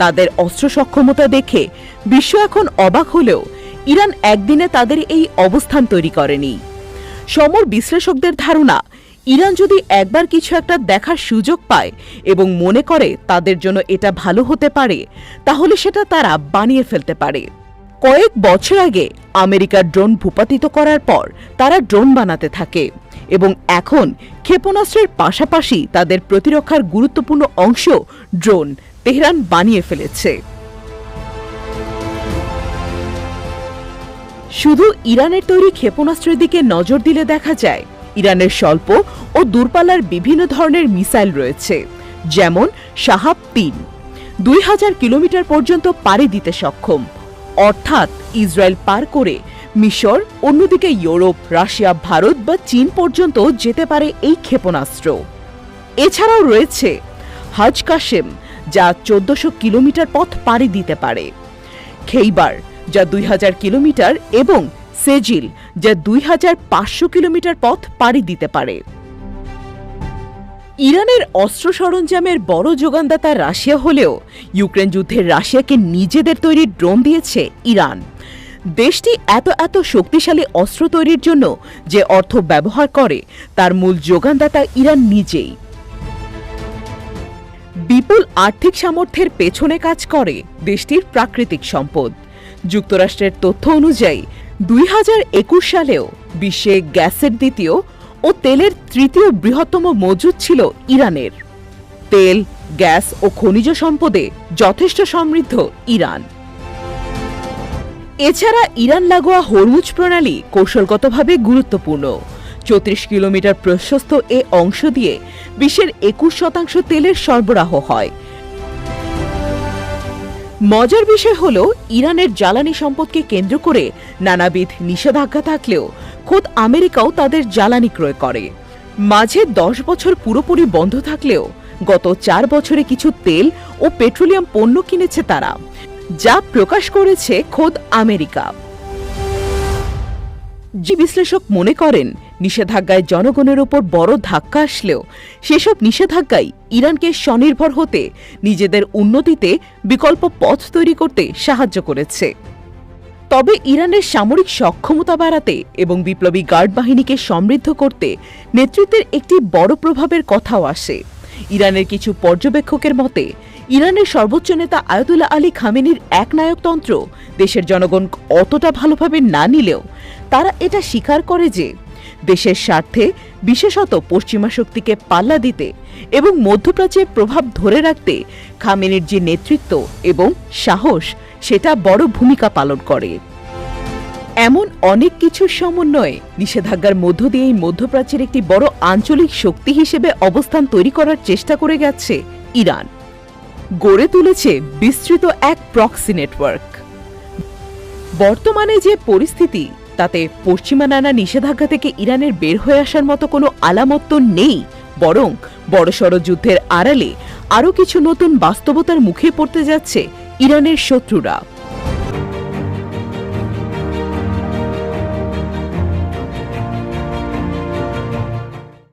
তাদের অস্ত্র সক্ষমতা দেখে বিশ্ব এখন অবাক হলেও ইরান একদিনে তাদের এই অবস্থান তৈরি করেনি। সমর বিশ্লেষকদের ধারণা, ইরান যদি একবার কিছু একটা দেখার সুযোগ পায় এবং মনে করে তাদের জন্য এটা ভালো হতে পারে, তাহলে সেটা তারা বানিয়ে ফেলতে পারে। কয়েক বছর আগে আমেরিকার ড্রোন ভূপাতিত করার পর তারা ড্রোন বানাতে থাকে এবং এখন ক্ষেপণাস্ত্রের পাশাপাশি তাদের প্রতিরক্ষার গুরুত্বপূর্ণ অংশ ড্রোন তেহরান বানিয়ে ফেলেছে। শুধু ইরানের তৈরি ক্ষেপণাস্ত্রের দিকে নজর দিলে দেখা যায় ইরানের স্বল্প ও দূরপাল্লার বিভিন্ন ধরনের মিসাইল রয়েছে, যেমন শাহাব-3 2000 কিলোমিটার পর্যন্ত পাড়ি দিতে সক্ষম, অর্থাৎ ইসরায়েল পার করে মিশর, অন্যদিকে ইউরোপ, রাশিয়া, ভারত বা চীন পর্যন্ত যেতে পারে এই ক্ষেপণাস্ত্র। এছাড়াও রয়েছে হাজ কাশেম, যা 1400 কিলোমিটার পথ পাড়ি দিতে পারে, খেইবার যা 2000 কিলোমিটার এবং সেজিল যা 2500 কিলোমিটার পথ পাড়ি দিতে পারে। ইরানের অস্ত্র সরঞ্জামের বড় যোগানদাতা রাশিয়া হলেও ইউক্রেন যুদ্ধে রাশিয়াকে নিজেদের তৈরি ড্রোন দিয়েছে ইরান। দেশটি এত শক্তিশালী অস্ত্র তৈরির জন্য যে অর্থ ব্যবহার করে তার মূল যোগানদাতা ইরান নিজেই। বিপুল আর্থিক সামর্থ্যের পেছনে কাজ করে দেশটির প্রাকৃতিক সম্পদ। যুক্তরাষ্ট্রের তথ্য অনুযায়ী 2021 সালেও বিশ্বে গ্যাসের দ্বিতীয় ও তেলের তৃতীয় বৃহত্তম মজুদ ছিল ইরানের। তেল, গ্যাস ও খনিজ সম্পদে যথেষ্ট সমৃদ্ধ ইরান। এছাড়া ইরান লাগোয়া হরমুজ প্রণালী কৌশলগতভাবে গুরুত্বপূর্ণ। 34 কিলোমিটার প্রশস্ত এ অংশ দিয়ে বিশ্বের 21% তেলের সরবরাহ হয়। মজার বিষয় হল, ইরানের জ্বালানি সম্পদকে কেন্দ্র করে নানাবিধ নিষেধাজ্ঞা থাকলেও খোদ আমেরিকাও তাদের জ্বালানি ক্রয় করে। মাঝে 10 বছর পুরোপুরি বন্ধ থাকলেও গত 4 বছরে কিছু তেল ও পেট্রোলিয়াম পণ্য কিনেছে তারা, যা প্রকাশ করেছে খোদ আমেরিকা। যে বিশ্লেষক মনে করেন নিষেধাজ্ঞায় জনগণের উপর বড় ধাক্কা আসলেও সেসব নিষেধাজ্ঞাই ইরানকে স্বনির্ভর হতে, নিজেদের উন্নতিতে বিকল্প পথ তৈরি করতে সাহায্য করেছে। তবে ইরানের সামরিক সক্ষমতা বাড়াতে এবং বিপ্লবী গার্ড বাহিনীকে সমৃদ্ধ করতে নেতৃত্বের একটি বড় প্রভাবের কথাও আসে। ইরানের কিছু পর্যবেক্ষকের মতে, ইরানের সর্বোচ্চ নেতা আয়াতুল্লাহ আলী খামেনির একনায়কতন্ত্র দেশের জনগণ অতটা ভালোভাবে না নিলেও তারা এটা স্বীকার করে যে দেশের স্বার্থে, বিশেষত পশ্চিমা শক্তিকে পাল্লা দিতে এবং মধ্যপ্রাচ্যের প্রভাব ধরে রাখতে খামেনির যে নেতৃত্ব এবং সাহস, সেটা বড় ভূমিকা পালন করে। এমন অনেক কিছুর সমন্বয়ে নিষেধাজ্ঞার মধ্য দিয়েই মধ্যপ্রাচ্যের একটি বড় আঞ্চলিক শক্তি হিসেবে অবস্থান তৈরি করার চেষ্টা করে গেছে ইরান। গড়ে তুলেছে বিস্তৃত এক প্রক্সি নেটওয়ার্ক। বর্তমানে যে পরিস্থিতি, তাতে পশ্চিমা নানা নিষেধাজ্ঞা থেকে ইরানের বের হয়ে আসার মতো কোনো আলামত তো নেই, বরং বড়সড় যুদ্ধের আড়ালে আরও কিছু নতুন বাস্তবতার মুখে পড়তে যাচ্ছে ইরানের শত্রুরা।